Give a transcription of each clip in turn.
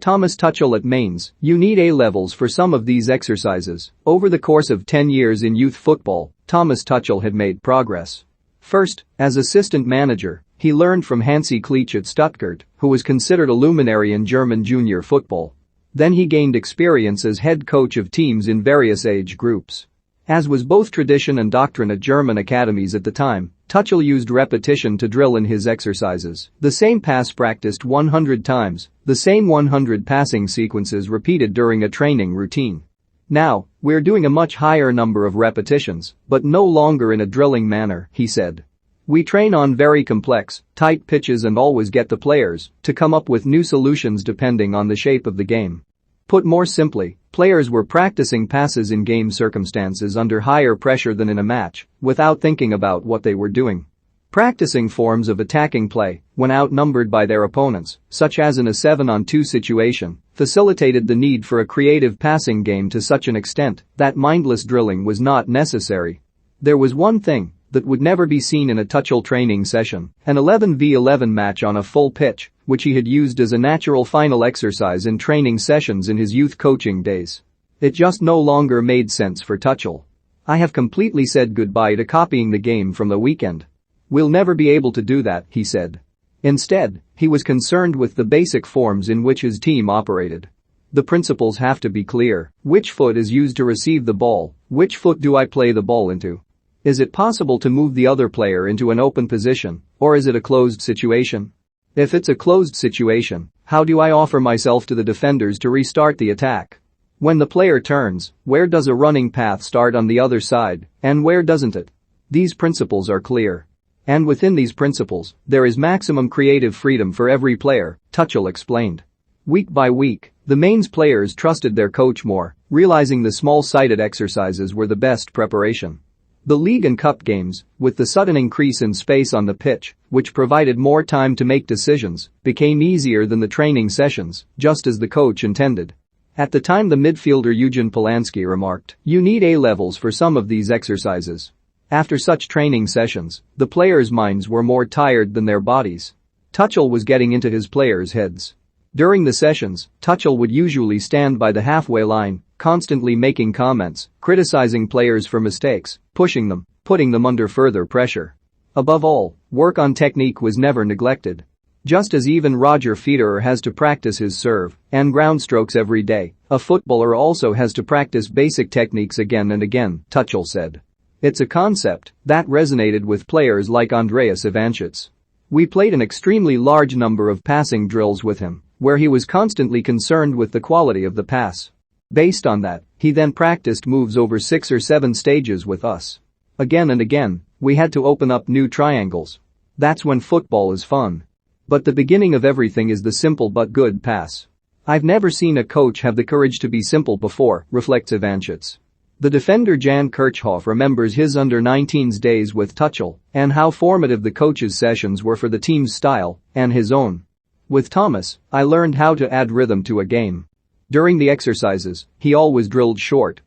Thomas Tuchel at Mainz, you need A-levels for some of these exercises. Over the course of 10 years in youth football, Thomas Tuchel had made progress. First, as assistant manager, he learned from Hansi Flick at Stuttgart, who was considered a luminary in German junior football. Then he gained experience as head coach of teams in various age groups. As was both tradition and doctrine at German academies at the time, Tuchel used repetition to drill in his exercises. The same pass practiced 100 times, the same 100 passing sequences repeated during a training routine. Now, we're doing a much higher number of repetitions, but no longer in a drilling manner, he said. We train on very complex, tight pitches and always get the players to come up with new solutions depending on the shape of the game. Put more simply, players were practicing passes in game circumstances under higher pressure than in a match, without thinking about what they were doing. Practicing forms of attacking play, when outnumbered by their opponents, such as in a 7-on-2 situation, facilitated the need for a creative passing game to such an extent that mindless drilling was not necessary. There was one thing that would never be seen in a Tuchel training session, an 11v11 match on a full pitch, which he had used as a natural final exercise in training sessions in his youth coaching days. It just no longer made sense for Tuchel. I have completely said goodbye to copying the game from the weekend. We'll never be able to do that, he said. Instead, he was concerned with the basic forms in which his team operated. The principles have to be clear. Which foot is used to receive the ball? Which foot do I play the ball into? Is it possible to move the other player into an open position, or is it a closed situation? If it's a closed situation, how do I offer myself to the defenders to restart the attack? When the player turns, where does a running path start on the other side, and where doesn't it? These principles are clear. And within these principles, there is maximum creative freedom for every player, Tuchel explained. Week by week, the Mainz players trusted their coach more, realizing the small-sided exercises were the best preparation. The league and cup games, with the sudden increase in space on the pitch, which provided more time to make decisions, became easier than the training sessions, just as the coach intended. At the time the midfielder Eugen Polanski remarked, "You need A-levels for some of these exercises." After such training sessions, the players' minds were more tired than their bodies. Tuchel was getting into his players' heads. During the sessions, Tuchel would usually stand by the halfway line, constantly making comments, criticizing players for mistakes, pushing them, putting them under further pressure. Above all, work on technique was never neglected. Just as even Roger Federer has to practice his serve and ground strokes every day, a footballer also has to practice basic techniques again and again, Tuchel said. It's a concept that resonated with players like Andreas Ivanschitz. We played an extremely large number of passing drills with him, where he was constantly concerned with the quality of the pass. Based on that, he then practiced moves over 6 or 7 stages with us. Again and again, we had to open up new triangles. That's when football is fun. But the beginning of everything is the simple but good pass. I've never seen a coach have the courage to be simple before, reflects Ivanschitz. The defender Jan Kirchhoff remembers his under-19s days with Tuchel and how formative the coach's sessions were for the team's style and his own. With Thomas, I learned how to add rhythm to a game. During the exercises, he always drilled short,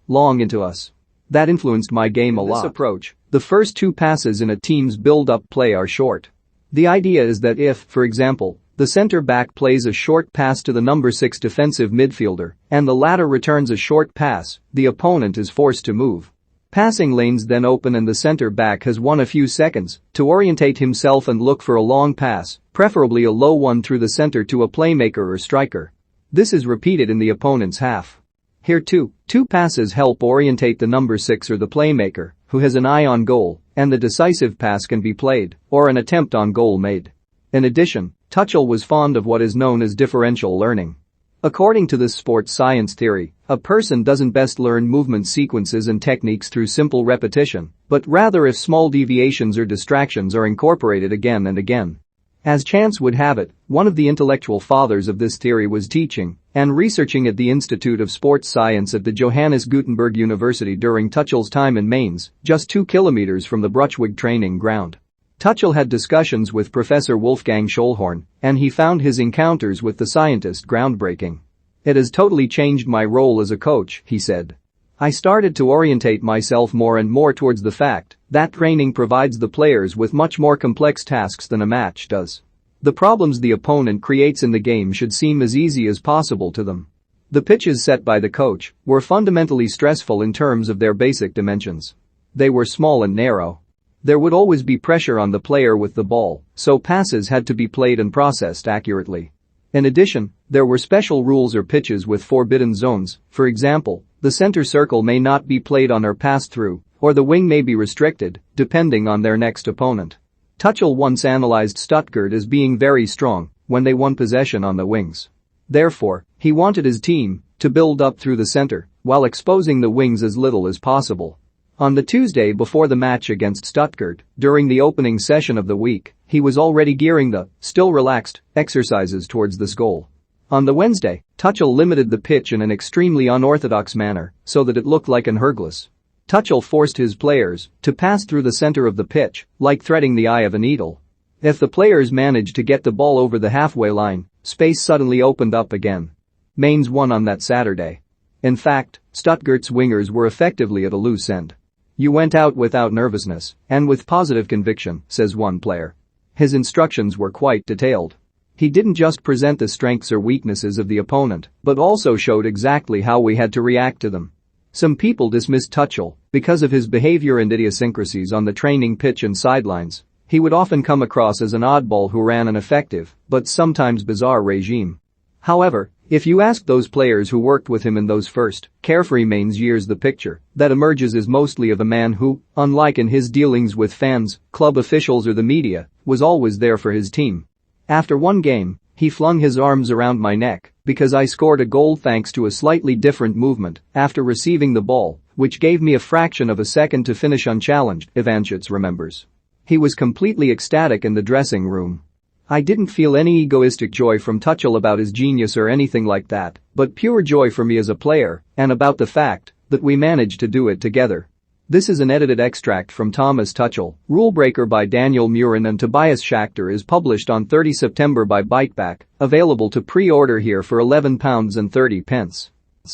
long into us. That influenced my game a lot. This approach, the first 2 passes in a team's build-up play are short. The idea is that if, for example, the center-back plays a short pass to the number 6 defensive midfielder and the latter returns a short pass, the opponent is forced to move. Passing lanes then open and the center-back has a few seconds to orientate himself and look for a long pass, preferably a low one through the center to a playmaker or striker. This is repeated in the opponent's half. Here too, 2 passes help orientate the number 6 or the playmaker, who has an eye on goal, and the decisive pass can be played, or an attempt on goal made. In addition, Tuchel was fond of what is known as differential learning. According to this sports science theory, a person doesn't best learn movement sequences and techniques through simple repetition, but rather if small deviations or distractions are incorporated again and again. As chance would have it, one of the intellectual fathers of this theory was teaching and researching at the Institute of Sports Science at the Johannes Gutenberg University during Tuchel's time in Mainz, just 2 kilometers from the Bruchweg training ground. Tuchel had discussions with Professor Wolfgang Schöllhorn, and he found his encounters with the scientist groundbreaking. "It has totally changed my role as a coach," he said. "I started to orientate myself more and more towards the fact that training provides the players with much more complex tasks than a match does. The problems the opponent creates in the game should seem as easy as possible to them. The pitches set by the coach were fundamentally stressful in terms of their basic dimensions. They were small and narrow. There would always be pressure on the player with the ball, so passes had to be played and processed accurately. In addition, there were special rules or pitches with forbidden zones. For example, the center circle may not be played on or passed through, or the wing may be restricted, depending on their next opponent. Tuchel once analyzed Stuttgart as being very strong when they won possession on the wings. Therefore, he wanted his team to build up through the center while exposing the wings as little as possible. On the Tuesday before the match against Stuttgart, during the opening session of the week, he was already gearing the still relaxed exercises towards this goal. On the Wednesday, Tuchel limited the pitch in an extremely unorthodox manner so that it looked like an hourglass. Tuchel forced his players to pass through the center of the pitch, like threading the eye of a needle. If the players managed to get the ball over the halfway line, space suddenly opened up again. Mainz won on that Saturday. In fact, Stuttgart's wingers were effectively at a loose end. "You went out without nervousness and with positive conviction," says one player. His instructions were quite detailed. He didn't just present the strengths or weaknesses of the opponent, but also showed exactly how we had to react to them. Some people dismissed Tuchel because of his behavior and idiosyncrasies on the training pitch and sidelines. He would often come across as an oddball who ran an effective, but sometimes bizarre regime. However, if you ask those players who worked with him in those first, carefree Mainz years, the picture that emerges is mostly of a man who, unlike in his dealings with fans, club officials or the media, was always there for his team. "After one game, he flung his arms around my neck because I scored a goal thanks to a slightly different movement after receiving the ball, which gave me a fraction of a second to finish unchallenged," Ivanchitz remembers. He was completely ecstatic in the dressing room. "I didn't feel any egoistic joy from Tuchel about his genius or anything like that, but pure joy for me as a player and about the fact that we managed to do it together." This is an edited extract from Thomas Tuchel, Rulebreaker by Daniel Murin and Tobias Schachter, is published on 30 September by Biteback, available to pre-order here for £11.30.